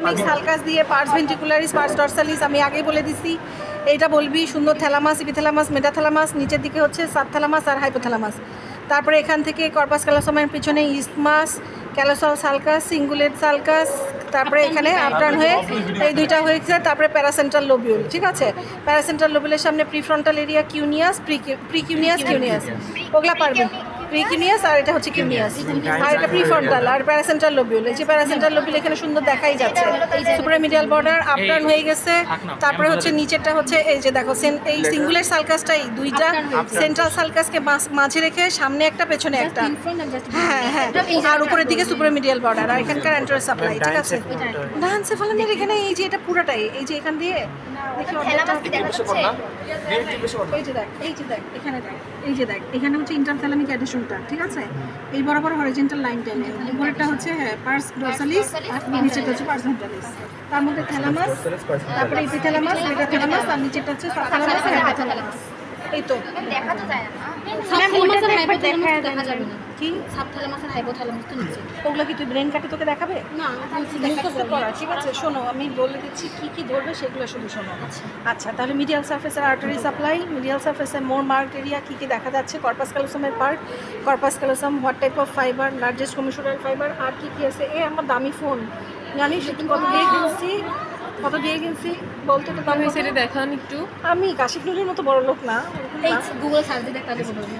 Mix sulcus দিয়ে purse ভেন্ট্রিকুলারিস, purse ডরসালিস আমি আগেই বলে দিছি। এইটা বলবি সুন্দর থ্যালামাস, ইপিথ্যালামাস, মেটাথ্যালামাস, নিচের দিকে হচ্ছে সাবথ্যালামাস আর হাইপোথ্যালামাস। তারপরে এখান থেকে কর্পাস ক্যালোসামের পিছনে ইসমাস, ক্যালোসল সালকাস, সিঙ্গুলেট সালকাস, তারপরে এখানে আপটার্ন হয়ে এই দুইটা হয়েছে। তারপরে প্যারাসেন্ট্রাল লোবিউল, ঠিক আছে। প্যারাসেন্ট্রাল লোবিউলের সামনে প্রিফ্রন্টাল এরিয়া কিউনিয়াস, প্রিকিউনিয়াস, কিউনিয়াস, ওগুলা পারবে। প্রিকিউনিয়াস আর এটা হচ্ছে কিউনিয়াস, আর এটা প্রিফ্রন্টাল আর প্যারাসেন্ট্রাল লোবিউল। এই যে প্যারাসেন্ট্রাল লোবিউল এখানে সুন্দর দেখাই যাচ্ছে। সুপ্রামিডিয়াল বর্ডার আপটার্ন হয়ে গেছে। তারপরে হচ্ছে নিচেরটা হচ্ছে এই যে দেখো এই সিঙ্গুলেট সালকাসটা এই দুইটা সেন্ট্রাল সালকাসকে মাঝে রেখে সামনে একটা পেছনে একটা, হ্যাঁ হ্যাঁ, আর উপরের দিকে সুপ্রামিডিয়াল বর্ডার আর এখানকার এন্ট্রান্স সাপ্লাই, ঠিক আছে। ডানসেফালামের এখানে এই যে এটা পুরোটাই এই যে এখান দিয়ে দেখি এই যে দেখ, এই যে দেখ, এখানে দেখ, এই যে দেখ, এখানে হচ্ছে ইন্টারথ্যালামিক অ্যাডিশনটা, ঠিক আছে। এই বরাবর হরিজন্টাল লাইন টেনে উপরেরটা হচ্ছে পার্স ডরসালিস আর নিচেরটা হচ্ছে পার্স ভেন্ট্রালিস, তার মধ্যে থ্যালামাস, তারপরে ইপিথ্যালামাস, মেটাথ্যালামাস আর নিচেরটা হচ্ছে সাবথ্যালামাস আর হাইপোথ্যালামাস। এই তো দেখা তো যায় না, সাবথ্যালামাস আর হাইপোথ্যালামাস দেখা যাবে না। কি সাবথ্যালামাস আর হাইপোথ্যালামাস তো নিচে, ওগুলো কি তুই ব্রেন কাটে তোকে দেখাবে না? মুখস্থ করা, ঠিক আছে। শোনো আমি বলে দিচ্ছি কি কি ধরবে সেগুলো শুধু শোনো। আচ্ছা তাহলে মিডিয়াল সারফেসের আর্টারি সাপ্লাই, মিডিয়াল সারফেসের মোর মার্কড এরিয়া কী কী দেখা যাচ্ছে? কর্পাস ক্যালোসামের part, corpus callosum what type of fibre, largest commissural fibre, আর কি কি আছে। আমার দামি ফোন জানিস কত দিয়ে কিনছি, কত দিয়ে কিনছি বলতে তো দামি সেটা দেখান একটু। আমি কাশিফ নুরের মতো বড় লোক না, এই গুগল সার্চ দিয়ে দেখতে বলবো।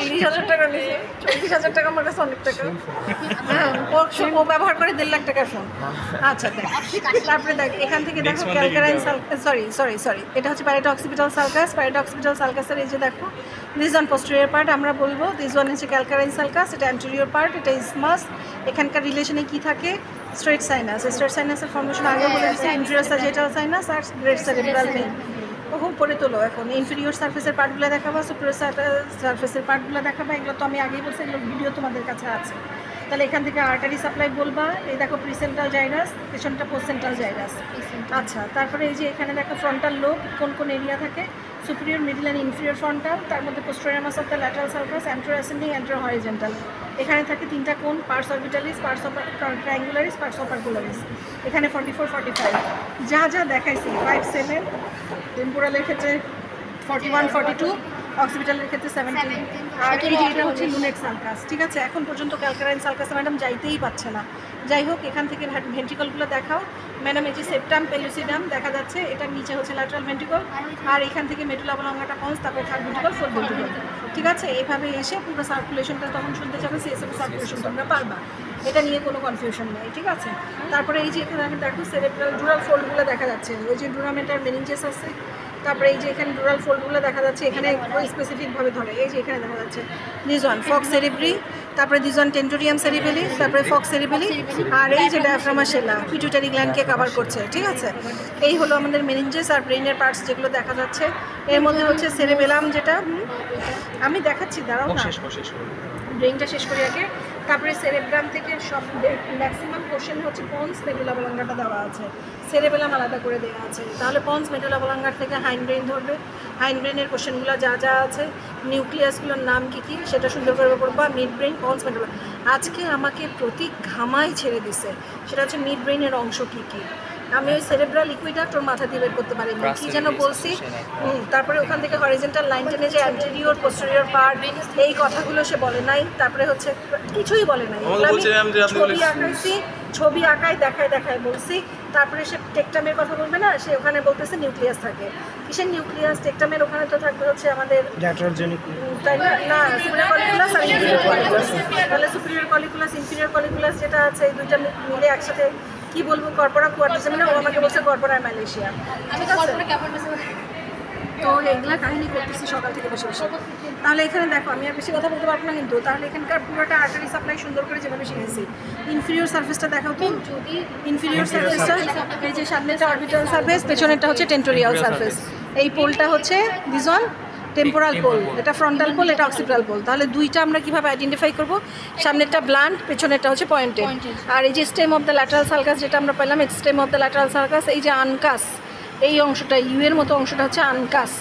A36 টাকা নিয়ে 40,000 টাকা আমার কাছে অনেক টাকা। ও ব্যবহার করে 1.5 লাখ টাকার ফোন। আচ্ছা দেখ, তারপরে দেখ এখান থেকে দেখো ক্যালকারাইন সরি এটা হচ্ছে parieto occipital sulcus. Parieto occipital সালকাসের এই যে দেখো দিস ওয়ান পোস্টেরিয়র পার্ট আমরা বলবো, দিস ওয়ান হচ্ছে ক্যালকারাইন সালকাস, এটা অ্যান্টেরিয়র পার্ট, এটা ইসমাস। এখানকার রিলেশনে কি থাকে? স্ট্রেট সাইনাস, স্ট্রেট সাইনাসের ফর্মেশন আগে বলে দিচ্ছি, inferior সাজেটাল sinus are great cerebral vein. উপরে তোলো এখন ইনফিরিয়র সারফেসের পার্টগুলো দেখাবা, সুপিরিয়র সারফেসের পার্টগুলো দেখাবা, এগুলো তো আমি আগেই বলছি, এগুলো ভিডিও তোমাদের কাছে আছে। তাহলে এখান থেকে আর্টারি সাপ্লাই বলবা, এই দেখো প্রিসেন্টাল জাইরাস, পেছনটা পোস্টেন্টাল জাইরাস। আচ্ছা তারপরে এই যে এখানে দেখো ফ্রন্টাল লোব কোন কোন এরিয়া থাকে, superior, middle and inferior frontal, তার মধ্যে posterior ramus of the lateral surface, anterior ascending, anterior horizontal. এখানে থাকে 3টা কোণ, pars orbitalis, pars triangularis, pars opercularis. এখানে 44, 45 যা যা দেখাইছি 5, 7, টেম্পোরালের ক্ষেত্রে 41, 42, অক্সিপিটালের ক্ষেত্রে 17, আর এই যে এটা হচ্ছে লুনেট সালকাস, ঠিক আছে। এখন পর্যন্ত ক্যালকারাইন সালকাসে ম্যাডাম যাইতেই পাচ্ছে না। যাই হোক এখান থেকে ভেন্ট্রিকলগুলো দেখাও ম্যাডাম। এই যে সেপ্টাম পেলুসিডাম দেখা যাচ্ছে, এটার নিচে হচ্ছে ল্যাটারাল ভেন্ট্রিকল, আর এখান থেকে মেডুলা অবলঙ্গাটা পন্স, তারপরে থার্ড ভেন্ট্রিকল, ফোর্থ ভেন্ট্রিকল, ঠিক আছে। এভাবে এসে পুরো সার্কুলেশনটা তখন শুনতে যাবে, সিএসএফ সার্কুলেশন তোমরা পারবা, এটা নিয়ে কোনো কনফিউশন নেই, ঠিক আছে। তারপরে এই যে এখানে আমি দেখো সেরেব্রাল ডুরাল ফোল্ডগুলো দেখা যাচ্ছে, ওই যে ডুরামেন্টার মেনিনজেস আছে। তারপরে এই যে এখানে ডুরাল ফোল্ডগুলো দেখা যাচ্ছে, এখানে স্পেসিফিকভাবে ধরে, এই যে এখানে দেখা যাচ্ছে দিস ওয়ান ফক্স সেরিব্রি, তারপরে দিস ওয়ান টেন্টোরিয়াম সেরিবেলি, তারপরে ফক্স সেরিবেলি, আর এই যে ডায়াফ্রামা শেলা পিটুইটারি গ্ল্যান্ডকে কভার করছে, ঠিক আছে। এই হলো আমাদের মেনিনজেস আর ব্রেইনের পার্টস যেগুলো দেখা যাচ্ছে। এর মধ্যে হচ্ছে সেরেবেলাম, যেটা আমি দেখাচ্ছি, দাঁড়াও না, ব্রেইনটা শেষ করি আগে। তারপরে সেরেব্রাম থেকে সব ম্যাক্সিমাম কোশ্চেন হচ্ছে পন্স মেডুলা অবলঙ্গাটা দেওয়া আছে, সেরেবেলাম আলাদা করে দেওয়া আছে। তাহলে পন্স মেডুলা অবলঙ্গার থেকে হাইন্ড ব্রেইন ধরবে, হাইন্ড ব্রেইনের কোশ্চেনগুলো যা যা আছে, নিউক্লিয়াসগুলোর নাম কী কী সেটা সুন্দর করে করবা। Mid brain, ponds medulla. আজকে আমাকে প্রতীক ঘামাই ছেড়ে দিছে, সেটা হচ্ছে মিড ব্রেইনের অংশ কী কী। আমি ওই সেরেব্রাল লিকুইডাক্ট ওর মাথা দিয়ে বের করতে পারি না, কী যেন বলছি। তারপরে ওখান থেকে হরিজন্টাল লাইন টেনে যে অ্যান্টেরিয়র পোস্টেরিয়র পার্ট, এই কথাগুলো সে বলে নাই। তারপরে হচ্ছে কিছুই বলে নাই, ছবি আঁকাইছি, ছবি আঁকাই দেখায় বলছি। তারপরে সে টেকটামের কথা বলবে না, সে ওখানে বলতেছে নিউক্লিয়াস থাকে। কিসের নিউক্লিয়াস? টেকটামের ওখানে তো থাকবে হচ্ছে আমাদের তাই না, সুপিরিয়র কলিকুলাস আর ইনফিরিয়র কলিকুলাস। তাহলে সুপিরিয়র কলিকুলাস, ইনফিরিয়র কলিকুলাস যেটা আছে, এই দুইটা মিলে একসাথে কি বলবো, কর্পোরা কোয়ার্টিসেমিনা, ও আমাকে বলছে কর্পোরা মালয়েশিয়া, ঠিক আছে। তো এগুলা কাহিনী করতেছি সকাল থেকে বসে বসে। তাহলে এখানে দেখো আমি আর বেশি কথা বলতে পারবো না কিন্তু। তাহলে এখানকার পুরোটা আর্টারি সাপ্লাই সুন্দর করে যেভাবে শিখেছি। ইনফিরিয়র সার্ফেসটা দেখাও তো, ইনফিরিয়র সার্ফেসটা এই যে সামনেটা অরবিটাল সার্ফেস, পেছনেরটা হচ্ছে টেন্টোরিয়াল সার্ফেস। এই পোলটা হচ্ছে দিস ওয়ান টেম্পোরাল পোল, এটা ফ্রন্টাল পোল, এটা অক্সিপিটাল পোল। তাহলে দুইটা আমরা কীভাবে আইডেন্টিফাই করবো? সামনেরটা ব্লান্ট, পেছনেরটা হচ্ছে পয়েন্টেড। আর এই যে stem of the lateral circus যেটা আমরা পেলাম, stem of the lateral circus, এই যে আনকাস, এই অংশটা ইউ এর মতো অংশটা হচ্ছে আনকাস।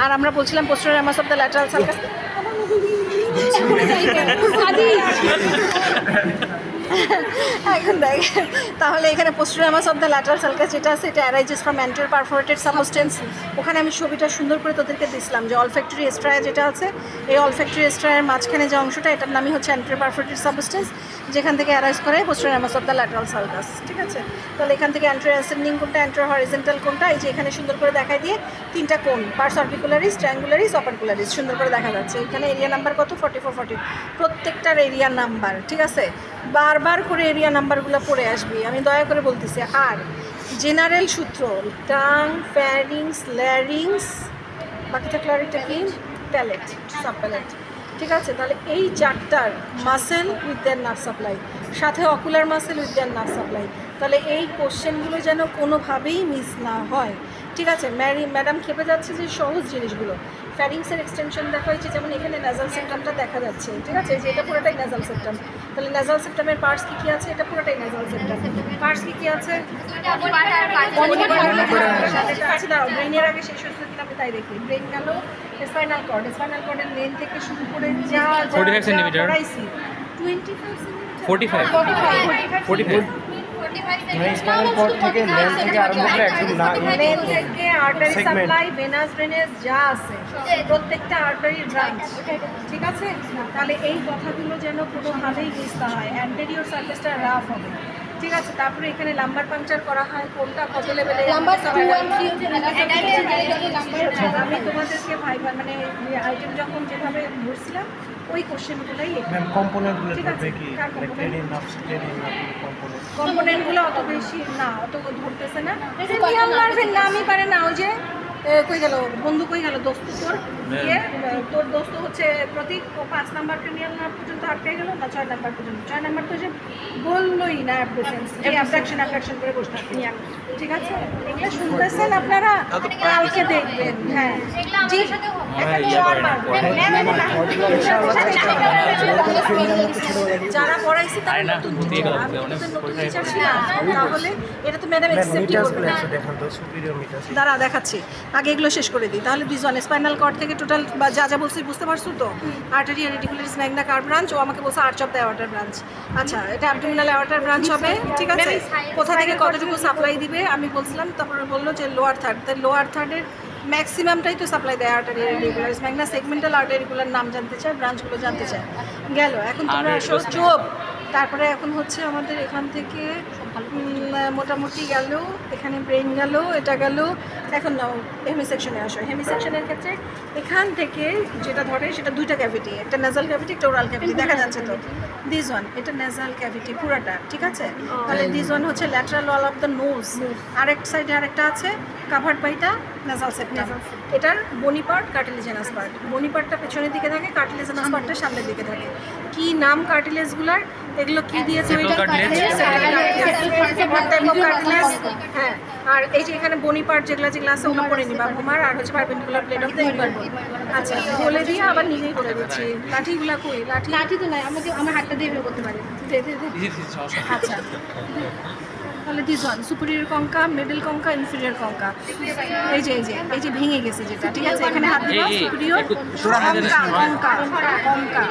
আর আমরা বলছিলাম পোস্টেরিয়ামাস অফ দ্য ল্যাটারাল সার্কাস। এখন দেখ, তাহলে এখানে পোস্টেরামাস অফ দ্য ল্যাটারাল সালকাস যেটা আছে এটা arises from anterior perforated substance. ওখানে আমি ছবিটা সুন্দর করে তোদেরকে দিছিলাম যে অলফ্যাক্টরি এস্ট্রায়া যেটা আছে, এই অলফ্যাক্টরি এস্ট্রায়ার মাঝখানে যে অংশটা এটার নামই হচ্ছে অ্যান্টেরিয়র পারফোরেটেড সাবস্টেন্স, যেখান থেকে অ্যারাইজ করে পোস্টেরামাস অফ দ্য ল্যাটারাল সালকাস। ঠিক আছে, তাহলে এখান থেকে অ্যান্টেরিয়র অ্যাসেন্ডিং কোনটা, অ্যান্টেরিয়র হরিজন্টাল কোনটা, এই যে এখানে সুন্দর করে দেখাই দিয়ে তিনটা কোণ, পার্স অরবিকুলারিস, ট্রায়াঙ্গুলারিস, অপারকুলারিস সুন্দর করে দেখা যাচ্ছে। এখানে এরিয়া নাম্বার কত, 44 40, প্রত্যেকটার এরিয়া নাম্বার। ঠিক আছে, বারবার করে এরিয়া নাম্বারগুলো পড়ে আসবি, আমি দয়া করে বলতেছি। আর জেনারেল সূত্র, টাং, ফ্যারিংস, ল্যারিংস, বাকি থাকলে আরেকটা কি, প্যালেট, সাব প্যালেট। ঠিক আছে, তাহলে এই চারটার muscle with their nerve supply, সাথে ocular muscle with their nerve supply. তাহলে এই কোশ্চেনগুলো যেন কোনোভাবেই মিস না হয়। ঠিক আছে, ম্যাডাম খেপে যাচ্ছে যে সহজ জিনিসগুলো। ফ্যারিংসের এক্সটেনশন দেখা হয়েছে, যেমন এখানে ন্যাজাল সেপ্টামটা দেখা যাচ্ছে। ঠিক আছে, যে এটা পুরোটাই ন্যাজাল সেপ্টাম। তাহলে ন্যাজাল সেপ্টামের পার্টস কী কী আছে, এটা পুরোটাই ন্যাজাল সেপ্টাম। পার্টস কী কী আছে, আছে দাঁড়াও, ব্রেনের আগে শেষ হয়েছে কিনা আমি তাই দেখি। ব্রেন গেল, স্পাইনাল কর্ড, স্পাইনাল কর্ডের মেন থেকে শুরু করে যা 45 সেন্টিমিটার, 45 স্পাইনাল কর্ড থেকে মেন থেকে আরম্ভ করে একদম মেন থেকে আর্টারি সাপ্লাই, ভেনাস ড্রেনেজ যা আছে প্রত্যেকটা আর্টারির ব্রাঞ্চ। ঠিক আছে, তাহলে এই কথাগুলো যেন কোনোভাবেই মিস না হয়। অ্যান্টেরিয়র সারফেসটা রাফ হবে। ঠিক আছে, তারপরে এখানে লাম্বার পাংচার করা হয়, কোনটা কত লেভেলে, আমি তোমাদেরকে ভাইবার মানে আইটেম যখন যেভাবে ধরছিলাম ওই কোশ্চেনগুলোই কম্পোনেন্টগুলো ঠিক আছে। কি কম্পোনেন্টগুলো অত বেশি না, অত ধরতেছে না। নার্ভের নামই পারে না। ওই যে কই গেল বন্ধু, কই গেল দোস্ত, তোর দোস্ত হচ্ছে প্রতীক, ও 5 নাম্বার ক্রিমিনাল নার্ভ পর্যন্ত আটকে গেল না, 6 নাম্বার পর্যন্ত। 6 নাম্বার তো যে বললোই না অ্যাবসেন্স, এই অ্যাবডাকশন করে বসে থাকবে। ঠিক আছে, এগুলো শুনতেছেন আপনারা, কালকে দেখবেন। হ্যাঁ জি, যারা পড়াইছি তারা নতুন টিচার, তাহলে এটা তো ম্যাডাম অ্যাকসেপ্ট করবে না। দাঁড়া দেখাচ্ছি, আগে এগুলো শেষ করে দিই। তাহলে দুজন স্পাইনাল কর্ড থেকে টোটাল যা যা বলছি বুঝতে পারছো তো। আর্টারি রেডিকুলারিস ম্যাগনা কার ব্রাঞ্চ, ও আমাকে বলছে আর্চ অফ দ্য অ্যাওর্টার ব্রাঞ্চ। আচ্ছা, এটা অ্যাবডোমিনাল অ্যাওর্টার ব্রাঞ্চ হবে। ঠিক আছে, কোথা থেকে কতটুকু সাপ্লাই দিবে আমি বলছিলাম, তারপরে বললো যে লোয়ার থার্ড। তাই লোয়ার থার্ডের ম্যাক্সিমামটাই তো সাপ্লাই দেয় আর্টারি রেডিকুলারিস ম্যাগনা। সেগমেন্টাল আর্টারিকুলার নাম জানতে চায়, ব্রাঞ্চগুলো জানতে চায়। গেল, এখন তোমরা আসো চোপ। তারপরে এখন হচ্ছে আমাদের এখান থেকে মোটামুটি গেল, এখানে ব্রেন গেল, এটা গেল। এখন নাও হেমিসেকশনে আসো। হেমিসেকশনের ক্ষেত্রে এখান থেকে যেটা ধরে সেটা দুইটা ক্যাভিটি, একটা নেজাল ক্যাভিটি, একটা ওরাল ক্যাভিটি। দেখা যাচ্ছে তো দিস ওয়ান, এটা নেজাল ক্যাভিটি পুরাটা। ঠিক আছে, তাহলে দিস ওয়ান হচ্ছে lateral wall of the nose, আরেক সাইডে আরেকটা আছে covered by the nasal septum. এটার বনি পার্ট, কার্টিলেজিনাস পার্ট। বনি পার্টটা পেছনের দিকে থাকে, কার্টিলেজিনাস পার্টটা সামনের দিকে থাকে। কি নাম কার্টিলেজগুলার, এগুলো কি দিয়েছে, হ্যাঁ। আর এই যে এখানে বনি পার্ট যেগুলো যেগুলো আছে ওগুলো পড়ে নিবা, ঘুমার। আর হচ্ছে পারপেন্ডিকুলার প্লেট অফ দ্য ইনভার্বল। আচ্ছা, বলে দিয়ে আবার নিজেই করে দিচ্ছি। লাঠিগুলা কই, লাঠি তো নাই, আমাকে আমার হাতটা দিয়ে বের করতে পারি। আচ্ছা, তাহলে this one superior concha, middle concha, inferior concha. এই যে এই যে ভেঙে গেছে যেটা। ঠিক আছে, এখানে হাত দিবা, superior concha,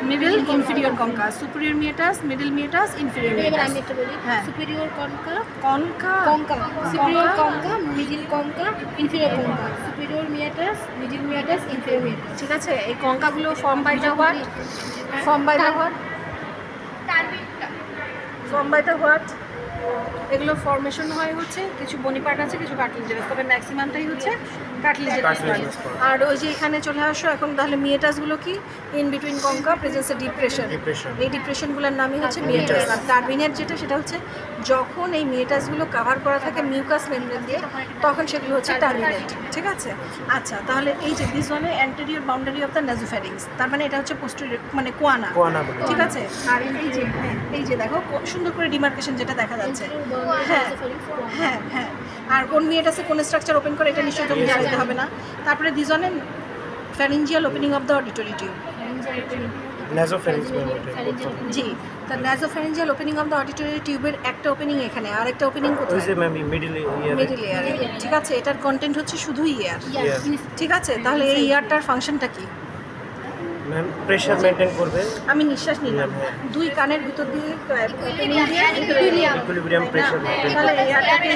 middle, inferior concha, superior meatus, middle meatus, inferior meatus. আমি একটা বলি, হ্যাঁ, superior concha, superior concha, middle concha, inferior concha, superior meatus, middle meatus, inferior meatus. ঠিক আছে, এই কঙ্কাগুলো ফর্ম বাই দ্য হোয়াট, এগুলো ফর্মেশন হয় হচ্ছে কিছু বনি পার্ট আছে, কিছু কার্টিলেজিনাস, তবে ম্যাক্সিমামটাই হচ্ছে কার্টিলেজিনাস। আর ওই যে এখানে চলে আসো এখন, তাহলে মিয়েটাসগুলো কি, ইন বিটুইন কঙ্কা প্রেজেন্সে ডিপ্রেশন। এই ডিপ্রেশনগুলোর নামই হচ্ছে মিয়েটাস। আর টার্বিনেট যেটা, সেটা হচ্ছে যখন এই মিয়েটাসগুলো কভার করা থাকে মিউকাস মেমব্রেন দিয়ে, তখন সেগুলো হচ্ছে টার্বিনেট। ঠিক আছে, আচ্ছা, তাহলে এই যে দিস ওয়ানে অ্যান্টেরিয়র বাউন্ডারি অফ দ্য নেজোফ্যারিংস, তার মানে এটা হচ্ছে পোস্টেরিয়র মানে কোয়ানা। ঠিক আছে, আর এই যে দেখো সুন্দর করে ডিমার্কেশন যেটা দেখা যাচ্ছে। হ্যাঁ, আর কোন মিয়েটাসে কোন স্ট্রাকচার ওপেন করে এটা নিশ্চয়ই তুমি জানতে হবে না। তারপরে দিস ওয়ানে pharyngeal opening of the auditory tube, জি। তার nasopharyngeal opening of the auditory টিউবের একটা ওপেনিং এখানে, আর একটা ওপেনিং কোথায়, মিডল ইয়ারে। ঠিক আছে, এটার কন্টেন্ট হচ্ছে শুধু ইয়ার। ঠিক আছে, তাহলে এই ইয়ারটার ফাংশনটা কি, ম্যাম প্রেশার মেনটেন করবে, আমি নিঃশ্বাস নিলাম, দুই কানের ভিতর দিয়ে ইকুইলিব্রিয়াম প্রেশার মেনটেন তাহলে এয়ারটাকে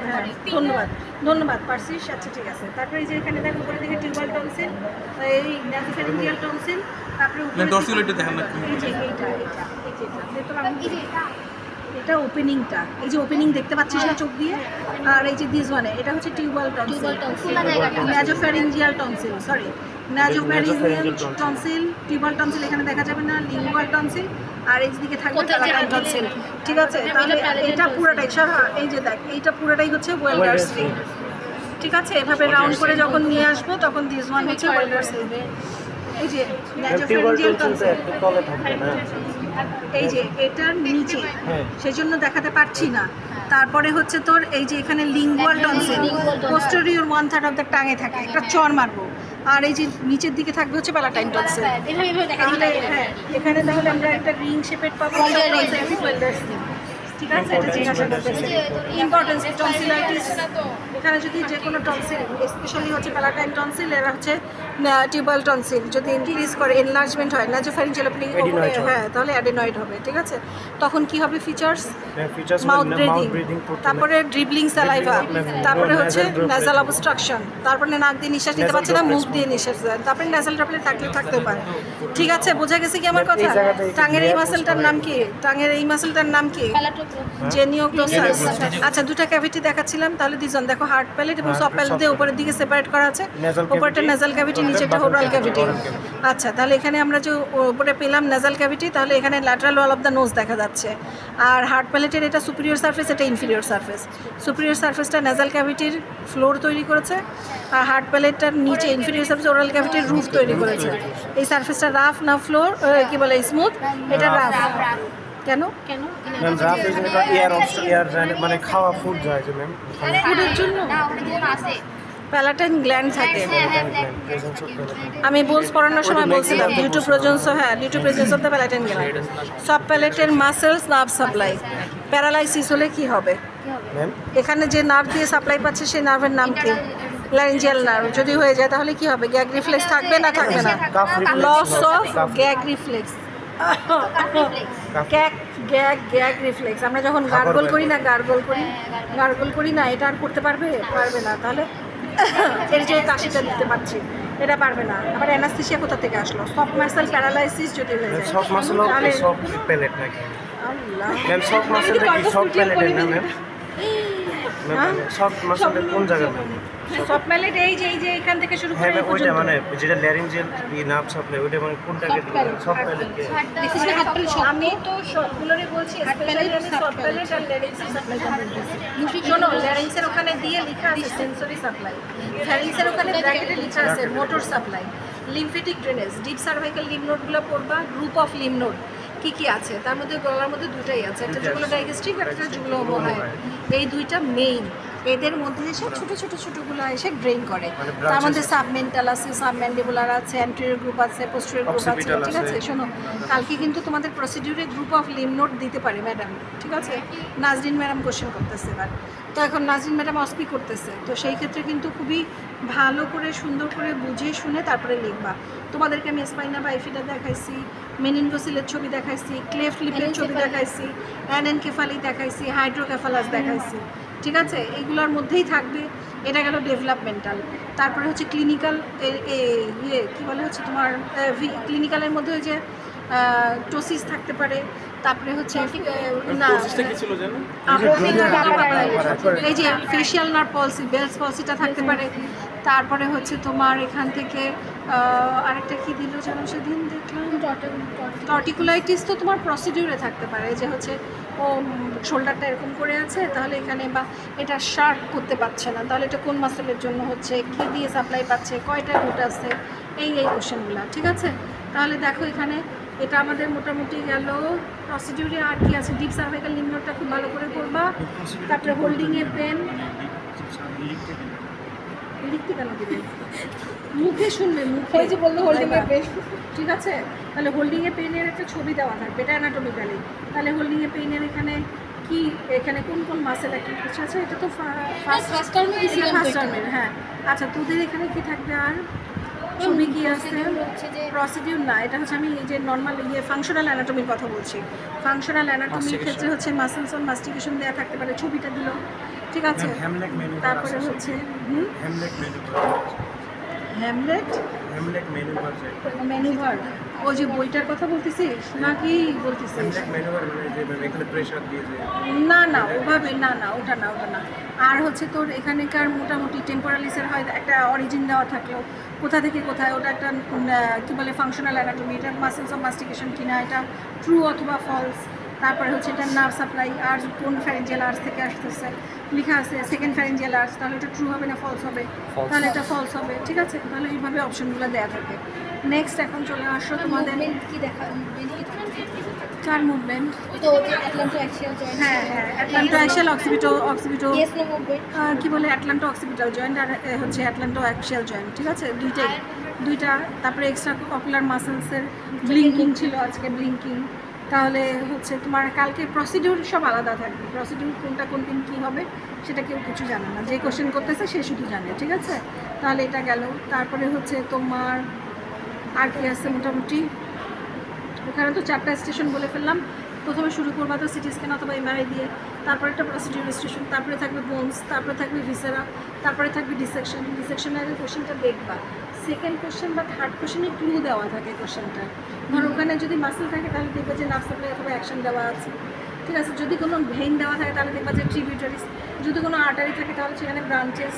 হ্যাঁ ধন্যবাদ ধন্যবাদ পারছিস। আচ্ছা ঠিক আছে, তারপরে এই যে এখানে দেখো উপরে দিকে টিউবাল টনসিল, এই ন্যাসোফ্যারিঞ্জিয়াল টনসিল, তারপরে উপরে টনসিল একটু দেখেন না এই যে এইটা এটা ওপেনিংটা, এই যে ওপেনিং দেখতে পাচ্ছিস না চোখ দিয়ে, আর এই যে দিস ওয়ানে এটা হচ্ছে tubal tonsil, nasopharyngeal tonsil, sorry nasopharyngeal tonsil, tubal tonsil এখানে দেখা যাবে না, লিঙ্গুয়াল টনসিল, আর এই দিকে থাকবে প্যালাটাইন টনসিল। ঠিক আছে, তাহলে এটা পুরোটাই এই যে দেখ এইটা পুরোটাই হচ্ছে ওয়েলডার্স রিং। ঠিক আছে, এভাবে রাউন্ড করে যখন নিয়ে আসবো তখন দিস ওয়ান হচ্ছে ওয়েলডার্স রিং। এই যে ন্যাসোফ্যারিঞ্জিয়াল টনসিল তলে থাকবে না, এই যে এটার নিচে, সেজন্য দেখাতে পারছি না। তারপরে হচ্ছে তোর এই যে এখানে lingual tonsil, posterior 1/3 of the টাঙে থাকে, একটা চর মারবো, আর এই যে নিচের দিকে থাকবে হচ্ছে প্যালাটাইন টনসিল। তাহলে হ্যাঁ এখানে তাহলে আমরা একটা রিং শেপের পাবো। ঠিক আছে, এটা জিজ্ঞাসা করতেছে ইম্পর্টেন্স টনসিলাইটিস। এখানে যদি যে কোনো টনসিল, স্পেশালি হচ্ছে প্যালাটাইন টনসিল, এরা হচ্ছে টিউবাল টনসিল, যদি ইনক্রিজ করে এনলার্জমেন্ট হয় ন্যাসোফ্যারিঞ্জিয়াল ওপেনিং, হ্যাঁ তাহলে অ্যাডেনয়েড হবে। ঠিক আছে, তখন কি হবে ফিচার্স? মাউথ ব্রিদিং, তারপরে ড্রিবলিং স্যালাইভা, তারপরে হচ্ছে ন্যাসাল অবস্ট্রাকশন, তারপরে নাক দিয়ে নিঃশ্বাস নিতে পারছে না, মুখ দিয়ে নিঃশ্বাস দেয়, তারপরে ন্যাসাল ড্রপলেট থাকতে পারে। ঠিক আছে, বোঝা গেছে কি আমার কথা? টাঙের এই মাসেলটার নাম কি? টাঙের এই মাসেলটার নাম কি? জেনিওগ্লোসাস। আচ্ছা, দুটো ক্যাভিটি দেখাচ্ছিলাম, তাহলে দুজন দেখো হার্ট প্যালেট এবং সব প্যালেট দিয়ে উপরের দিকে সেপারেট করা আছে, উপরটা ন্যাসাল ক্যাভিটি, নিচেরটা ওরাল ক্যাভিটি। আচ্ছা, তাহলে এখানে আমরা যে উপরে পেলাম ন্যাসাল ক্যাভিটি, তাহলে এখানে lateral wall of the nose দেখা যাচ্ছে। আর হার্ট প্যালেটের এটা সুপিরিয়র সারফেস, এটা ইনফিরিয়র সারফেস। সুপিরিয়র সারফেসটা ন্যাসাল ক্যাভিটির ফ্লোর তৈরি করেছে, আর হার্ট প্যালেটটার নিচে ইনফিরিয়র সারফেস ওরাল ক্যাভিটির রুফ তৈরি করেছে। এই সারফেসটা রাফ না ফ্লোর কি বলে স্মুথ? এটা রাফ। কেন কেন ম্যাম রাফ এই জন্য এয়ার মানে খাওয়া ফুড যায় যে ম্যাম, ফুডের জন্য প্যালাটাইন গ্ল্যান্ড থাকে। আমি বোলস পড়ানোর সময় বলছিলাম due to presence of the palatine gland. সব প্যালেটের মাসেলস নার্ভ সাপ্লাই প্যারালাইসিস হলে কি হবে? ম্যাম এখানে যে নার্ভ দিয়ে সাপ্লাই পাচ্ছে সেই নার্ভের নাম কি? Laryngeal nerve. যদি হয়ে যায় তাহলে কি হবে? গ্যাগ রিফ্লেক্স থাকবে না থাকবে না? Loss of gag reflex, gag reflex. আমরা যখন গার্গল করি না, এটা আর করতে পারবে না। তাহলে এর যে কাশিটা দিতে পারছি, এটা পারবে না। আবার অ্যানাস্থেসিয়া কোথা থেকে আসলো? সফট মাসেল প্যারালাইসিস যদি হয়ে যায়, সব মাসল তাহলে সব প্যালেট নাকি আল্লাহ, ম্যাম? সব মাসলটা কি সব প্যালেটের না ম্যাম? সব মাসলের কোন জায়গা ম্যাম? সব প্যালেট এই যে এখান থেকে শুরু করে হ্যাঁ এই ওইটা পর্যন্ত। মানে যেটা ল্যারিঞ্জিয়াল নার্ভ সাপ্লাই, ওইটা মানে কোনটাকে সব প্যালেটকে? আমি তো সবগুলোরই বলছি, স্পেশালি আমি সফট প্যালেট আর ল্যারিংসের সাপ্লাই বলছি। শোনো, ল্যারিংসের ওখানে দিয়ে লেখা আছে সেন্সরি সাপ্লাই, ফ্যারিংসের ওখানে ব্র্যাকেটে লেখা আছে motor supply, lymphatic drainage, deep cervical lymph নোডগুলো পড়বা, গ্রুপ অফ লিম্ফ নোড কী আছে তার মধ্যে, গলার মধ্যে দুটাই আছে, একটা যেগুলো ডাইজেস্টিভ, একটা যেগুলো হয়, এই দুইটা মেইন। এদের মধ্যে এসে ছোটোগুলো এসে ড্রেন করে। তার মধ্যে সাবমেন্টাল আছে, সাবম্যান্ডিবুলার আছে, অ্যান্টেরিয়র গ্রুপ আছে, পোস্টেরিয়র গ্রুপ আছে। ঠিক আছে, শোনো, কালকে কিন্তু তোমাদের প্রসিডিউরে গ্রুপ অফ লিম্ফ নোড দিতে পারে ম্যাডাম। ঠিক আছে, নাজরিন ম্যাডাম কোশ্চেন করতেছে এবার, তো এখন নাজরিন ম্যাডাম অস্পি করতেছে, তো সেই ক্ষেত্রে কিন্তু খুবই ভালো করে সুন্দর করে বুঝে শুনে তারপরে লিখবা। তোমাদেরকে আমি স্পাইনা বাইফিডা দেখাইছি, মেনিনগোসিলের ছবি দেখাইছি, ক্লেফট লিপের ছবি দেখাইছি, অ্যানেনকেফালি দেখাইছি, হাইড্রোকেফালাস দেখাইছি। ঠিক আছে, এইগুলোর মধ্যেই থাকবে। এটা গেল ডেভেলপমেন্টাল। তারপরে হচ্ছে ক্লিনিক্যাল, কী বলে হচ্ছে তোমার ক্লিনিক্যালের মধ্যে ওই যে টোসিস থাকতে পারে, তারপরে হচ্ছে না এই যে ফেশিয়াল নার্ভ পলসি, বেলস পলসিটা থাকতে পারে। তারপরে হচ্ছে তোমার এখান থেকে আরেকটা কী দিল যেন সেদিন দেখলাম, টর্টিকুলাইটিস তো তোমার প্রসিডিউরে থাকতে পারে, যে হচ্ছে ও শোল্ডারটা এরকম করে আছে, তাহলে এখানে বা এটা শার্প করতে পারছে না, তাহলে এটা কোন মাসেলের জন্য হচ্ছে, কী দিয়ে সাপ্লাই পাচ্ছে, কয়টা রুট আছে, এই কোশ্চেনগুলো। ঠিক আছে, তাহলে দেখো এখানে এটা আমাদের মোটামুটি গেল প্রসিডিউরে। আর কি আছে? ডিপ সার্ভাইকাল লিম্ফ নোডটা খুব ভালো করে করবা। তারপরে হোল্ডিংয়ে পেন, লিখতে কেন দিবে? মুখে শুনবে, মুখে যে বললো হোল্ডিংয়ে পেন। ঠিক আছে, তাহলে হোল্ডিংয়ে পেনের একটা ছবি দেওয়া থাকবে, এটা অ্যানাটমিক্যালি। তাহলে হোল্ডিংয়ে পেনের এখানে কি, এখানে কোন কোন মাসেল অ্যাক্টিভিটি আছে? এটা তো ফার্স্ট টার্মের। হ্যাঁ, আচ্ছা, তোদের এখানে কি থাকবে? আর ছবি কি আছে হচ্ছে যে প্রসিডিউর না, এটা হচ্ছে আমি এই যে নর্মাল ফাংশনাল অ্যানাটমির কথা বলছি। ফাংশনাল অ্যানাটমির ক্ষেত্রে হচ্ছে মাসেলস অন মাস্টিকেশন দেওয়া থাকতে পারে, ছবিটা দিল, ঠিক আছে। হ্যামলেট মেনু তারপরে হচ্ছে Hamlet menu Hamlet Hamlet menu manoeuvre, ওই যে বইটার কথা বলতেছিস নাকি বলতেছিস? হ্যামলেট মেনু মানে যে এখানে প্রেসার দিয়ে যে না না ওভাবে না, না ওটা না, ওটা না। আর হচ্ছে তোর এখানেকার মোটামুটি টেম্পোরালিসের হয় একটা অরিজিন দেওয়া থাকলো, কোথা থেকে কোথায়, ওটা একটা কী বলে ফাংশনাল অ্যানাটমি, এটা মাসেলস অফ মাস্টিকেশন কিনা, এটা ট্রু অথবা ফলস। তারপরে হচ্ছে এটা নার্ভ সাপ্লাই আর কোন ফ্যারেঞ্জিয়াল আর্টস থেকে আসতেছে লেখা আছে, সেকেন্ড ফ্যারেঞ্জিয়াল আর্টস, তাহলে এটা ট্রু হবে না ফলস হবে? তাহলে এটা ফলস হবে, ঠিক আছে। তাহলে এইভাবে অপশনগুলো দেওয়া থাকে। নেক্সট এখন চলে আসো তোমাদের মুভমেন্ট কি দেখা চার মুভমেন্ট। তো অ্যাটলান্টো অ্যাক্সিয়াল জয়েন্ট, হ্যাঁ হ্যাঁ, অ্যাটলান্টো অ্যাক্সিয়াল অক্সিপিটো ইয়েস নো মুভমেন্ট, কি বলে অ্যাটলান্টো অক্সিপিটাল জয়েন্ট আর হচ্ছে অ্যাটলান্টো অ্যাক্সিয়াল জয়েন্ট, ঠিক আছে, দুইটা। তারপরে এক্সট্রা অকুলার মাসেলসের ব্লিঙ্কিং ছিল আজকে, ব্লিঙ্কিং। তাহলে হচ্ছে তোমার কালকে প্রসিডিউর সব আলাদা থাকবে, প্রসিডিউর কোনটা কোন দিন কী হবে সেটা কেউ কিছু জানে না, যে কোশ্চেন করতেছে সে শুধু জানে, ঠিক আছে। তাহলে এটা গেল। তারপরে হচ্ছে তোমার আর কি আছে মোটামুটি, ওখানে তো 4টা স্টেশন বলে ফেললাম। প্রথমে শুরু করবা তো সিটি স্ক্যান অথবা এমআরআই দিয়ে, তারপরে একটা প্রসিডিউর স্টেশন, তারপরে থাকবে বোনস, তারপরে থাকবে ভিসেরা, তারপরে থাকবে ডিসেকশনের কোশ্চেনটা দেখবা। সেকেন্ড কোশ্চেন বা থার্ড কোশ্চেনে ক্লু দেওয়া থাকে কোশ্চেনটা। ধর ওখানে যদি মাসেল থাকে তাহলে দেখবা যে নার্ভ সাপ্লাই অথবা অ্যাকশন দেওয়া আছে, ঠিক আছে। যদি কোনো ভেইন দেওয়া থাকে তাহলে দেখবা যে ট্রিবিউটারিস, যদি কোনো আর্টারি থাকে তাহলে সেখানে ব্রাঞ্চেস,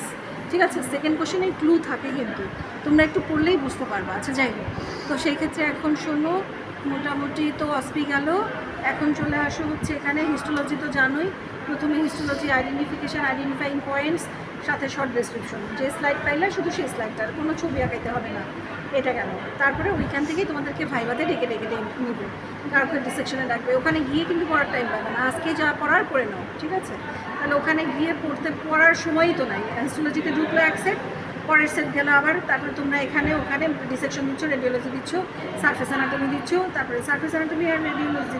ঠিক আছে। সেকেন্ড কোশ্চেনে ক্লু থাকে, কিন্তু তোমরা একটু পড়লেই বুঝতে পারবা। আচ্ছা যাই হোক, তো সেই ক্ষেত্রে এখন শোনো, মোটামুটি তো অসপি গেল। এখন চলে আসো হচ্ছে এখানে হিস্টোলজি তো জানোই। প্রথমে হিস্টোলজি আইডেন্টিফিকেশান, আইডেন্টিফাইং পয়েন্টস, সাথে শর্ট ডেসক্রিপশন। যে স্লাইড পাইলে শুধু সেই স্লাইডটার, কোনো ছবি আঁকাইতে হবে না, এটা কেন। তারপরে ওইখান থেকেই তোমাদেরকে ভাইভাতে ডেকে নিবে, তারপরে ডিসেকশনে ডাকবে। ওখানে গিয়ে কিন্তু পড়ার টাইম পাবে না, আজকে যা পড়ার করে নাও, ঠিক আছে। তাহলে ওখানে গিয়ে পড়ার সময়ই তো নাই। হিস্টোলজিতে ঢুকলো এক সেট, পরের সেট গেল আবার, তারপরে তোমরা এখানে ওখানে ডিসেকশন দিচ্ছ, রেডিওলজি দিচ্ছ, সার্ফেস অ্যানাটমি দিচ্ছ, তারপরে সার্ফেস অ্যানাটমি আর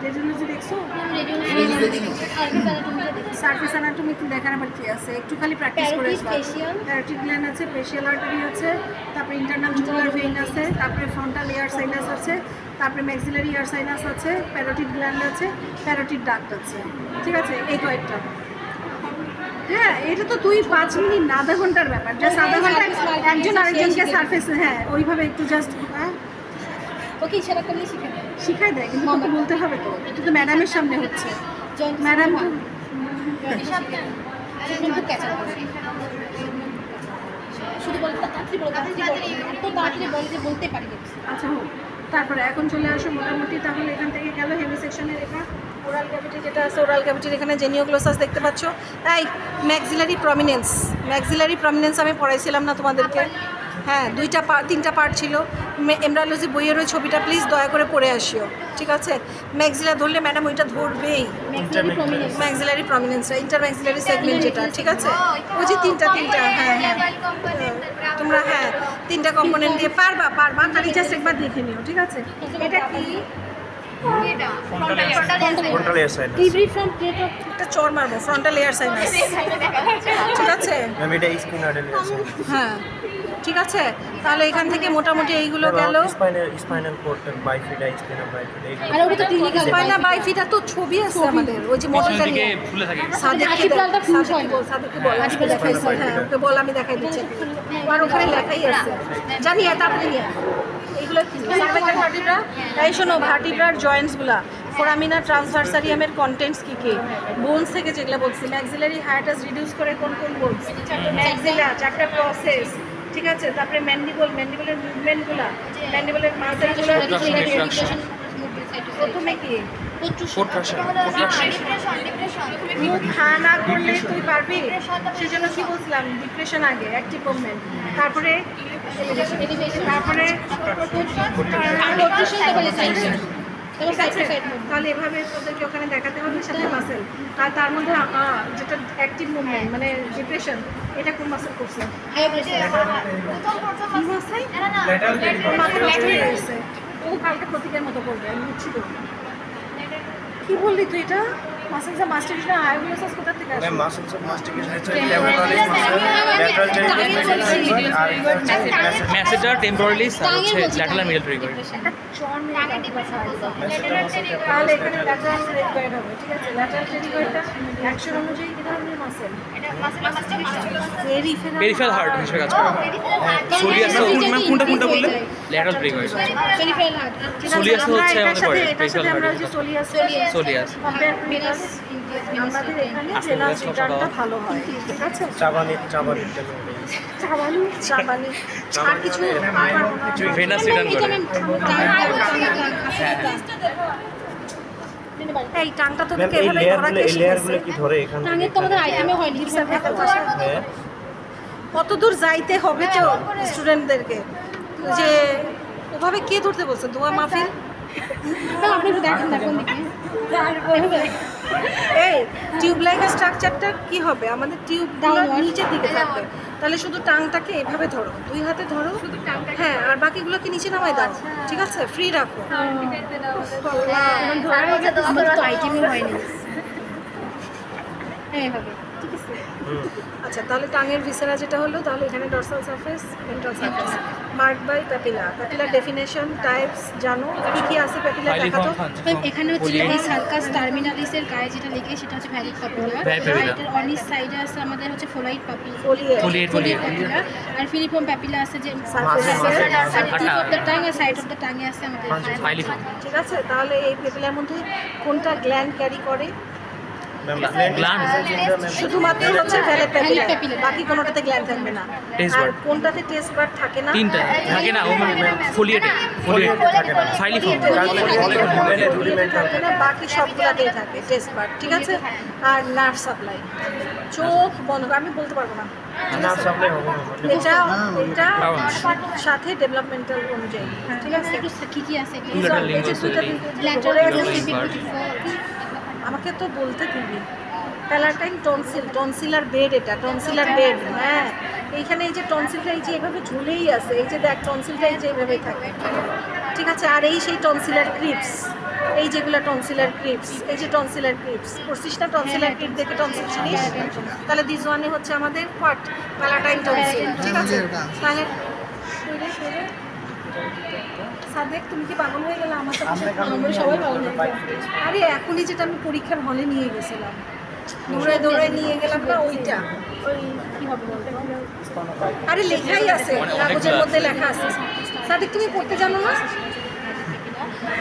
রেডিওলজি দেখছো। সার্ফেস অ্যানাটমি দেখার আবার কি আছে, একটু খালি প্র্যাকটিস করে প্যারোটিড গ্ল্যান্ড আছে, ফেশিয়াল আর্টারি আছে, তারপরে ইন্টারনাল জুগুলার ভেইন আছে, তারপরে ফ্রন্টাল এয়ার সাইনাস আছে, তারপরে ম্যাক্সিলারি এয়ার সাইনাস আছে, প্যারোটিড গ্ল্যান্ড আছে, প্যারোটিড ডাক্ট আছে, ঠিক আছে। এই কয়েকটা। হ্যাঁ, এটা তো তুই 5 মিনিট না, আধা ঘন্টার ব্যাপার, জাস্ট আধা ঘন্টা একজন আরেকজনকে সার্ফেস, হ্যাঁ ওইভাবে একটু জাস্ট ওকে ইশারা করলে শিখাই দেয়, কিন্তু তোকে বলতে হবে তো, এটা তো ম্যাডামের সামনে হচ্ছে, ম্যাডাম তো কিন্তু ক্যাচার করে শুধু বলে তাড়াতাড়ি বলে এত তাড়াতাড়ি বলে যে বলতে পারি। আচ্ছা হোক। তারপরে এখন চলে আসো মোটামুটি, তাহলে এখান থেকে গেল হেমি সেকশনের এটা ওরাল ক্যাভিটি যেটা আছে, ওরাল ক্যাভিটির এখানে জেনিওগ্লোসাস দেখতে পাচ্ছ। তাই ম্যাক্সিলারি প্রমিনেন্স আমি পড়াইছিলাম না তোমাদেরকে? হ্যাঁ, 3টা পার্ট ছিল। এমব্রায়োলজি বইয়ের ওই ছবিটা প্লিজ দয়া করে পড়ে আসিও, ঠিক আছে। ম্যাক্সিলা ধরলে ম্যাডাম ওইটা ধরবেই, ম্যাক্সিলারি প্রমিনেন্সটা, ইন্টার ম্যাক্সিলারি সেগমেন্ট যেটা, ঠিক আছে। ওই যে তিনটা, হ্যাঁ হ্যাঁ তোমরা, হ্যাঁ 3টা কম্পোনেন্ট দিয়ে পারবা, খালি জাস্ট একবার দেখে নিও, ঠিক আছে। এটা কি ফ্রন্টাল এয়ার সাইনাস, একটা চড় মারবো, ফ্রন্টাল এয়ার সাইনাস, ঠিক আছে। ম্যাম এটা স্পিনাডাল এয়ার সাইনাস, হ্যাঁ ঠিক আছে। তাহলে এখান থেকে মোটামুটি এইগুলো গেল। স্পাইনাল কোর্ড, বাইফিডা, স্পাইনাল বাইফিডা, আর ওটা তো ক্লিনিক্যাল স্পাইনাল বাইফিডা তো ছবি আছে আমাদের, ওই যে মডেলটা থেকে নিয়ে ফুলে থাকে। সাদেককে বল আজকে দেখাইছি, হ্যাঁ ওকে বল, আমি দেখাই দিচ্ছি। আর ওখানে লেখাই আছে, জানি তারপরে নিয়ে এইগুলো কি সার্ভাইকাল ভার্টিব্রা। তাই শোনো, ভার্টিব্রার জয়েন্টসগুলা, ফোরামিনা ট্রান্সভার্সারিয়ামের কন্টেন্টস কী কী, বোনস থেকে যেগুলো বলছি, ম্যাক্সিলারি হায়াটাস রিডিউস করে কোন বোনস, ম্যাক্সিলা 4টা প্রসেস, ঠিক আছে। তারপরে ম্যান্ডিবলের মুভমেন্টগুলো, ম্যান্ডিবলের মাসেলগুলো, প্রথমে কি মুখ হা না করলে তুই পারবি, সেজন্য কি বলছিলাম, ডিপ্রেশন আগে, অ্যাক্টিভ মুভমেন্ট, তারপরে তাহলে এভাবে তোদেরকে ওখানে দেখাতে হবে, সাথে মাসেল। আর তার মধ্যে যেটা অ্যাক্টিভ মুভমেন্ট মানে ডিপ্রেশন, এটা কোন মাসেল করছে, মাথা নষ্ট হয়ে গেছে, ও কালকে প্রতীকের মতো করবে, আমি বুঝছি তো। কি বললি তুই এটা? মাসেলস অফ মাস্টিকেশন আয়োগোলোসাস কোথা থেকে আসে? ম্যাম মাসেলস অফ মাস্টিকেশন হচ্ছে টেম্পোরারি মাসেল ল্যাটারাল টেরিগয়েড আর হচ্ছে ম্যাসেজার টেম্পোরারি হচ্ছে ল্যাটারাল মিডল ট্রিগয়েড। তাহলে এখানে ল্যাটারাল টেরিগয়েড হবে, ঠিক আছে? ল্যাটারাল টেরিগয়েডটা অ্যাকশন অনুযায়ী কি ধরনের মাসেল? পেরিফেরাল হার্ট হিসেবে কাজ করে। সোলিয়াস কোনটা বললে? ল্যাটারাল ট্রিগয়েড। পেরিফেরাল হার্ট সোলিয়াস হচ্ছে এটার আমাদের সাথে বডি এটার সাথে আমরা যে সোলিয়াস সোলিয়াস। ভেনাস আমাদের এখানে জেনাস রিটার্নটা ভালো হয়, ঠিক আছে? চাবানি চাবানি আর কিছু ভেনাস রিটার্ন এটা করে। ম্যাম এই টাংটা তো ম্যাম তোকে এই এভাবে ধরা লেয়ারগুলো কি ধরে এখান থেকে টাঙ্গের তো আমাদের আইটেমে হয়নি হ্যাঁ কত দূর যাইতে হবে তো স্টুডেন্টদেরকে, যে ওভাবে কে ধরতে বলছে? দোয়া মাহফিল? ম্যাম আপনি একটু দেখেন না কোন দিকে এই টিউব লাইকের স্ট্রাকচারটা কি হবে? আমাদের টিউব Downward. নিচের দিকে থাকবে, তাহলে শুধু টাংটাকে এভাবে ধরো, দুই হাতে ধরো, হ্যাঁ, আর বাকিগুলোকে নিচে নামাই দাও, ঠিক আছে? ফ্রি রাখো। আমাদের তো আইটেমে হয়নি এইভাবে ঠিক আছে। আচ্ছা, তাহলে টাঙের ভিসেরা যেটা হলো, তাহলে এখানে dorsal surface, ventral surface, marked by papilla. প্যাপিলার ডেফিনেশন, টাইপস জানো কি কি আছে প্যাপিলা? দেখাতো। ম্যাম এখানে হচ্ছে এই সার্কাস টার্মিনালিসের গায়ে যেটা লেগে সেটা হচ্ছে ভ্যালিড পাপিলা, Papilla। আর এটার অনিস সাইডে আছে আমাদের হচ্ছে ফোলাইট পাপিলা, ফোলিয়েট। আর ফিলিফর্ম প্যাপিলা আছে যে সারফেসে টিপ অফ দ্য টাং আর সাইড অফ দ্য টাঙে আছে আমাদের ফাইলিফর্ম। ঠিক আছে? তাহলে এই পেপিলার মধ্যে কোনটা গ্ল্যান্ড ক্যারি করে? ম্যাম গ্ল্যান্ড শুধুমাত্র হচ্ছে ভ্যালেট প্যাপিলা, Valley papilla। বাকি কোনোটাতে গ্ল্যান্ড থাকবে না। Taste আর bud। কোনটাতে টেস্ট বাড থাকে না? তিনটা থাকে না, ও মানে ফোলিয়েট থাকে না ফাইলিফর্ম। রুডিমেন্টাল থাকে না, বাকি সবগুলাতেই থাকে টেস্ট বাড, ঠিক আছে? আর নার্ভ সাপ্লাই, চোখ বন্ধ করে, আমি বলতে পারবো না। না সাপ্লাই হবে না এটা সাথে ডেভেলপমেন্টাল অনুযায়ী, ঠিক আছে? একটু কি কি আছে এই যে দুইটা ল্যাটারাল আমাকে তো বলতে দিবি। প্যালাটাইন টনসিল, টনসিলার বেড, এটা টনসিলার বেড, হ্যাঁ। এইখানে এই যে টনসিলটা এই যে এভাবে ঝুলেই আছে, এই যে দেখ টনসিলটা এই যে এভাবেই থাকে, ঠিক আছে? আর এই সেই টনসিলার ক্রিপস, এই যেগুলো টনসিলার ক্রিপস, এই যে টনসিলার ক্রিপস, করছিস না? টনসিলার ক্রিপ দেখে টনসিল চিনিস? তাহলে দিস ওয়ানে হচ্ছে আমাদের হোয়াট? প্যালাটাইন টনসিল, ঠিক আছে? তাহলে সাদেক, তুমি কি পাগল হয়ে গেলে? আমার সাথে আমরা সবাই পাগল হয়ে গেলাম। আরে এখনই যেটা আমি পরীক্ষার হলে নিয়ে গেছিলাম, দৌড়ে নিয়ে গেলাম না, ওইটা ওই কি হবে বলতে? আরে লেখাই আছে, কাগজের মধ্যে লেখা আছে। সাদেক, তুমি পড়তে জানো না?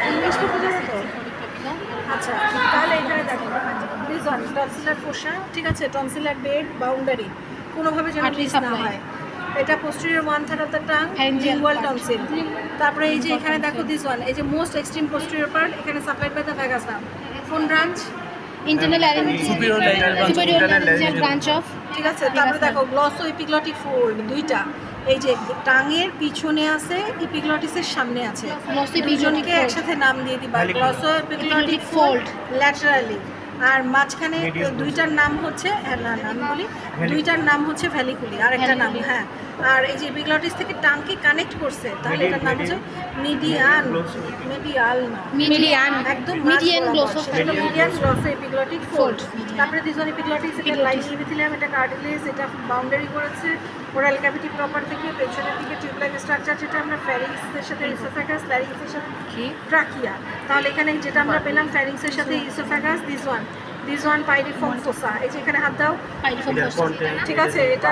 ইংলিশ পড়তে জানো তো? আচ্ছা, তাহলে এখানে দেখো রিজন টনসিলার ফোসা, ঠিক আছে? টনসিলার বেড, বাউন্ডারি, কোনোভাবে যেন মিস না হয়। এটা posterior one third of the tongue, lingual tonsil. তারপরে এই যে এখানে দেখো দিস ওয়ান, এই যে মোস্ট এক্সট্রিম পোস্টেরিয়র পার্ট, এখানে supplied by the vagus nerve. কোন branch? Internal Superior laryngeal branch of, ঠিক আছে? তারপরে দেখো গ্লসো এপিগ্লটিক ফোল্ড, দুইটা, এই যে টাঙের পিছনে আছে, এপিগ্লটিসের সামনে আছে, দুজনকে একসাথে নাম দিয়ে দিবা, গ্লসো এপিগ্লটিক ফোল্ড ল্যাটারালি। আর মাঝখানে দুইটার নাম হচ্ছে, নাম বলি, দুইটার নাম হচ্ছে ভ্যালিকুলি, আর একটা নাম, হ্যাঁ। আর এই যে এপিগ্লটিস থেকে টাংকে কানেক্ট করছে, তাহলে এটার নাম হচ্ছে মিডিয়ান, মিডিয়াল না, মিডিয়ান, একদম median glosso median glosso epiglottic fold. তারপরে দিজন এপিগ্লটিস, এটা লাইন লিমিথিলিয়াম, এটা কার্টিলেজ, এটা বাউন্ডারি করেছে ওরাল ক্যাভিটি প্রপার থেকে পেছনের দিকে টিউবলাইক স্ট্রাকচার, যেটা আমরা ফ্যারিংসের সাথে ইসোফ্যাগাস, ল্যারিংসের সাথে ট্রাকিয়া। তাহলে এখানে যেটা আমরা পেলাম ফ্যারিংসের সাথে ইসোফ্যাগাস, দিস ওয়ান পাইরিফর্ম ফোসা, এই যে এখানে হাত দাও, ঠিক আছে? এটা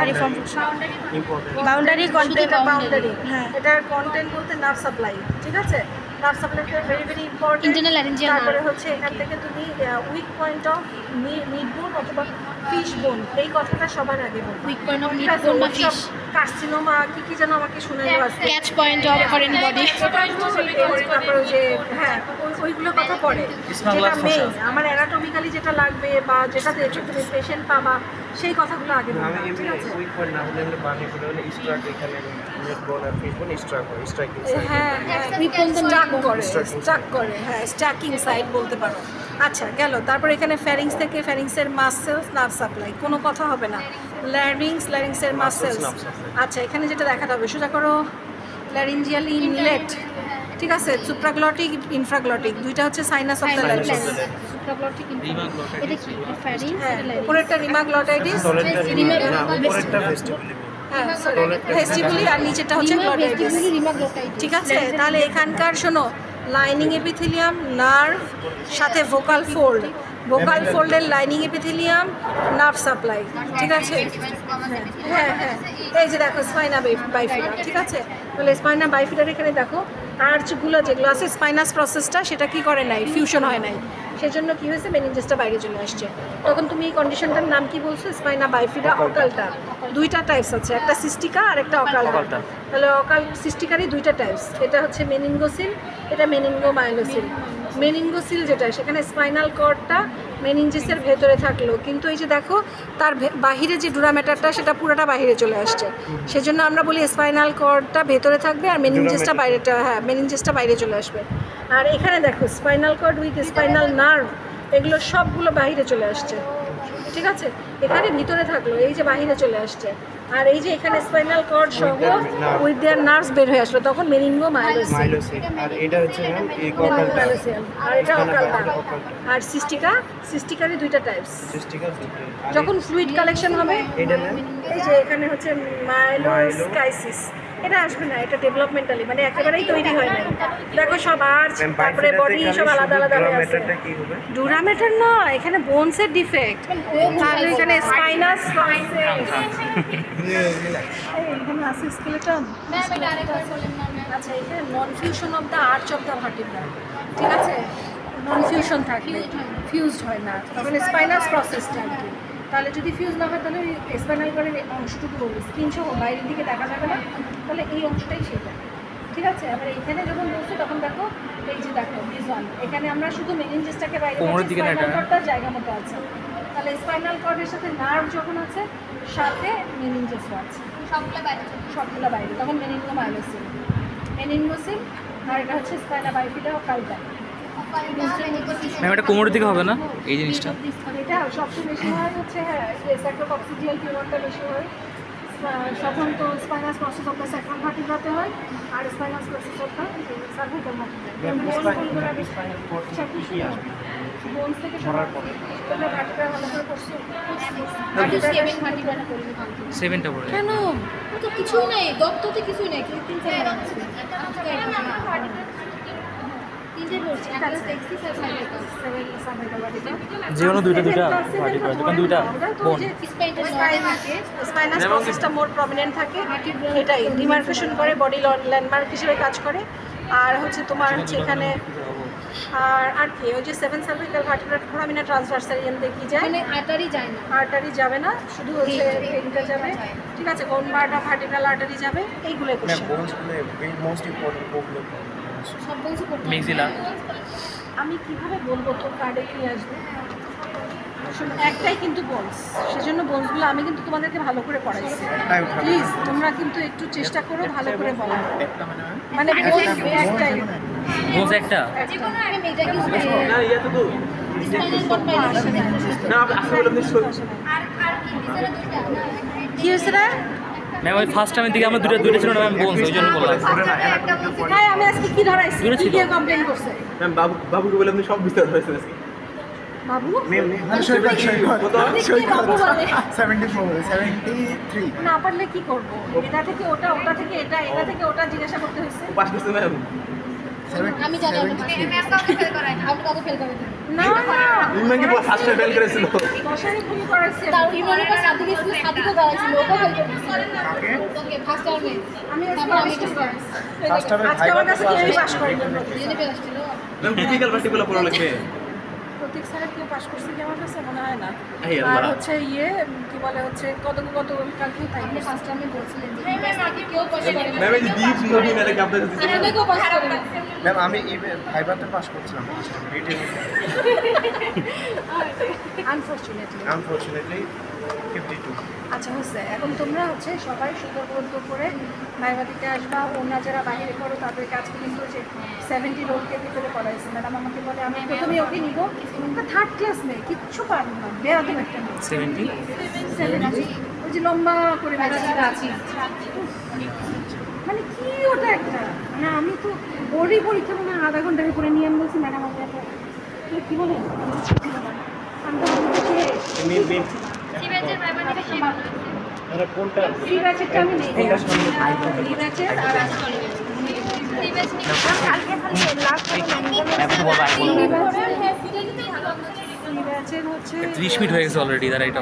বাউন্ডারি কন্টেন্ট, বাউন্ডারি, হ্যাঁ। এটার কন্টেন্ট বলতে নার্ভ সাপ্লাই, ঠিক আছে? নার্ভ সাপ্লাইটা very very important. Internal laryngeal তারপরে nerve। হচ্ছে এখান থেকে তুমি উইক পয়েন্ট অফ মিড বোন অথবা ফিশ বোন, এই কথাটা সবার আগে বলবো। উইক পয়েন্ট অফ মিড বোন বা ফিশ, কার্সিনোমা কি যেন আমাকে শুনাইলো আজকে, catch point of foreign body, তারপরে যে হ্যাঁ ওইগুলো কথা পড়ে, যেটা মেইন আমার অ্যানাটমিক্যালি যেটা লাগবে বা যেটা দেখে তুমি পেশেন্ট পাবা, সেই কথাগুলো আগে আমি বলবো, ঠিক এমনি আছে? উইক পয়েন্ট না হলে আমরা বানিয়ে করে হলে স্ট্রাক এখানে নেট বল আর ফিট বল স্ট্রাক হয়, স্ট্রাইকিং হ্যাঁ স্টাক করে, হ্যাঁ স্ট্যাকিং সাইড বলতে পারো। আচ্ছা গেল, তারপর এখানে ফ্যারিংস থেকে ফ্যারিংসের মাসেলস, নার্ভ সাপ্লাই, কোনো কথা হবে না। ল্যারিংসের মাসেলস, আচ্ছা এখানে যেটা দেখাতে হবে, সোজা করো ল্যারিঞ্জিয়াল ইনলেট, ঠিক আছে, সুপ্রাগ্লটিক ইনফ্রাগ্লটিক দুইটা হচ্ছে সাইনাস অফ দ্য লাইরিংস। সুপ্রাগ্লটিক এটা কি ফ্যারিংস হ্যাঁ, উপরেরটা রিমাগ্লটাইটিস, হ্যাঁ ভেস্টিবুলি, আর নিচেরটা হচ্ছে গ্লটাইটিস। ঠিক আছে, তাহলে এখানকার শোনো লাইনিং এপিথেলিয়াম, নার্ভ, সাথে ভোকাল ফোল্ড, ভোকাল ফোল্ডের লাইনিং এপিথেলিয়াম, নার্ভ সাপ্লাই। ঠিক আছে, হ্যাঁ হ্যাঁ, এই যে দেখো স্পাইনা বাইফিডা। ঠিক আছে, তাহলে স্পাইনা বাইফিডার এখানে দেখো আর্চগুলো যেগুলো আছে, স্পাইনাস প্রসেসটা সেটা কি করে নাই, ফিউশন হয় নাই, সেজন্য কি হয়েছে মেনিনজাসটা বাইরে চলে আসছে। তখন তুমি এই কন্ডিশনটার নাম কি বলছো? Spina bifida occulta. দুইটা টাইপস আছে, একটা সিস্টিকা আর একটা অকালটা। তাহলে অকাল সিস্টিকারই দুইটা টাইপস, এটা হচ্ছে মেনিনগোসিল, এটা মেনিনগোমাইলোসিল। মেনিনগোসিল যেটা, সেখানে স্পাইনাল কর্ডটা মেনিনজেসের ভেতরে থাকলো, কিন্তু এই যে দেখো তার বাহিরে যে ডুরামেটারটা সেটা পুরোটা বাইরে চলে আসছে, সেজন্য আমরা বলি স্পাইনাল কর্ডটা ভেতরে থাকবে আর মেনিনজেসটা বাইরেটা, হ্যাঁ মেনিনজেসটা বাইরে চলে আসবে। আর এখানে দেখো spinal cord with spinal nerve, এগুলো সবগুলো বাইরে চলে আসছে। ঠিক আছে, এখানে ভিতরে থাকলো, এই যে বাইরে চলে আসছে, আর এই যে এখানে স্পাইনাল কর্ড সহ উইথ দেয়ার নার্ভস বের হয়ে আসলো, তখন মেনিনগোমাইলোসিল। আর এটা হচ্ছে ম্যাম এই মেনিনগোমাইলোসিল, আর এটা অকালটা। আর সিস্টিকারই দুইটা টাইপস। যখন ফ্লুইড কালেকশন হবে, এটা ম্যাম এই যে এখানে হচ্ছে মাইলোস্কাইসিস, এটা আসবে না, এটা ডেভেলপমেন্টালি মানে একেবারেই তৈরি হয় না। দেখো সব আর্চ, তারপরে বডি সব আলাদা আলাদা হয়ে আছে। কি হবে? ডুরামেটার না, এখানে বোনসের ডিফেক্ট, তাহলে এখানে স্পাইনাস এখানে আছে স্কেলেটন। আচ্ছা, এখানে non fusion of the arch of the vertebra. ঠিক আছে, নন ফিউশন থাকলে ফিউজড হয় না, তখন স্পাইনাস প্রসেসটা আর কি। তাহলে যদি ফিউজ না হয় তাহলে স্পাইনাল কর্ডের অংশটুকু বলবো স্ক্রিন সহ বাইরের দিকে দেখা যাবে না, তাহলে এই অংশটাই সেটা। ঠিক আছে, আবার এখানে যখন বলছি তখন দেখো এই যে দেখো ভিজুয়াল, এখানে আমরা শুধু মেনিনজেসটাকে বাইরে স্পাইনাল কর্ডটার জায়গা মতো আছে, তাহলে স্পাইনাল কর্ডের সাথে নার্ভ যখন আছে সাথে মেনিনজেসও আছে, সবগুলো বাইরে, তখন মেনিনগোমাইলোসিল। মেনিনগোসিল আর এটা হচ্ছে স্পাইনা বাইফিডা অকালটা। ম্যাম এটা কোমরের দিকে হবে না এই জিনিসটা? এটা সবচেয়ে বেশি হয় হচ্ছে, হ্যাঁ স্যাক্রোকক্সিডিয়াল টিউমারটা বেশি হয়, তখন তো spinous process of the sacral ভার্টিব্রাতে হয়, আর spinous process of the cervical vertebra. Bones থেকে সরার পরে তোমরা ভার্টিব্রা ভালো করে করছো? 7টা পড়ে কেন? ও তো কিছুই নাই, দত্ততে কিছুই নাই, যেগুলো দুইটা দুইটা বোন। স্পাইনাস প্রসেসটা মোর প্রমিনেন্ট থাকে, এটাই ডিমার্কেশন করে, বডি ল্যান্ডমার্ক হিসেবে কাজ করে। আর হচ্ছে তোমার হচ্ছে এখানে আর কি ওই যে 7 সার্ভিক্যাল ভার্টিব্রা ফোরামিনা ট্রান্সভার্সাল দেখি যায়, মানে আর্টারি যায় না, আর্টারি যাবে না, শুধু হচ্ছে ভেইনটা যাবে। ঠিক আছে, কোন পার্টটা ভার্টিব্রাল আর্টারি যাবে, এইগুলোই কোশ্চেন। মোস্ট ইম্পর্টেন্ট প্রবলেম সব বলছি করতে মেক্সিলা। আমি কিভাবে বলবো তোর কার্ডে কি আসবে? একটাই কিন্তু বোনস, সেজন্য বোনসগুলো আমি কিন্তু তোমাদেরকে ভালো করে পড়াইছি। প্লিজ তোমরা কিন্তু একটু চেষ্টা করো ভালো করে বলার, মানে একটাই বোনস একটা জীবনে আমি মেজা কিছু না ইয়া তো স্পাইনাল কর্ড পাইছি না আসলে আপনি আর কি ভিতরে দুটো কি হয়েছে রে? ম্যাম ওই ফার্স্ট টাইমের দিকে আমরা দুইটা ছিল না ম্যাম, বোনস ওই জন্য বললাম। হ্যাঁ, আমি আজকে কি ধরাইছি? কি দিয়ে কমপ্লেইন করছে ম্যাম বাবুকে বলে আপনি সব বিস্তার হয়েছে আজকে। বাবু ম্যাম বাবু বলে 73 না পারলে কি করব? এটা থেকে ওটা, ওটা থেকে এটা, এটা থেকে ওটা জিজ্ঞাসা করতে হয়েছে। পাস করতে ম্যাম আমি জানি আপনি কাউকে ফেল করায় না, আপনি কাউকে ফেল করায় না। না না, ইমরান কি ফার্স্ট ফেল করেছিল? দশারই ভুল করাইছে। তার ইমরানের পর সাদিক ছিল, সাদিকও দাঁড়াইছিল, ওকেও ফেল করেছিল। ওকে ফার্স্ট টার্মে আমি তারপর আমি তো ফার্স্ট টাইমে আজকে আমার কাছে কেউই পাস করেনি। দিনে ফেল আসছিল। ম্যাম টিপিক্যাল পার্টিকুলার পড়া লাগবে। প্রতীক স্যারের কেউ পাস করছে কি আমার কাছে মনে হয় না। এই আল্লাহ। আর হচ্ছে কি বলে হচ্ছে কত কালকেও তাই আপনি ফার্স্ট টার্মে বলছিলেন যে ইউনিভার্সিটি কেউ পাস করে না। ম্যাম এই দীপ মুভি মেলে কি আপনাদের দিতে? আসলে কেউ পাস করে না। ম্যাম আমি ভাইবাতে পাস করছিলাম আনফরচুনেটলি। আনফরচুনেটলি 52 আচ্ছা হচ্ছে, এখন তোমরা হচ্ছে সবাই সুন্দরবন্ধ করে ভাইবা দিতে আসবা। ওনা যারা বাইরে করো তাদের কাছে কিন্তু যে 70 লোককে ভিতরে পড়াইছে। ম্যাডাম আমাকে বলে আমি প্রথমে ওকে নিব, থার্ড ক্লাস নেই, কিচ্ছু পারবো না, বেরাদম একটা মেয়ে। 70 ওই যে লম্বা করে বেড়াতে আছি, মানে কি ওটা একটা, মানে আমি তো বোর্ডেই পরীক্ষা মানে আধা ঘন্টার উপরে নিয়ে আমি বলছি ম্যাডাম আপনি কি বলেন আমি তো বলছি সি ব্যাচের ভাইবা নিবে সেই ভালো মানে কোনটা সি ব্যাচেরটা আমি নেই সি ব্যাচের আর সি ব্যাচ নিবে কালকে খালি লাস্ট হচ্ছে 30 মিনিট হয়ে গেছে অলরেডি, তারা এটা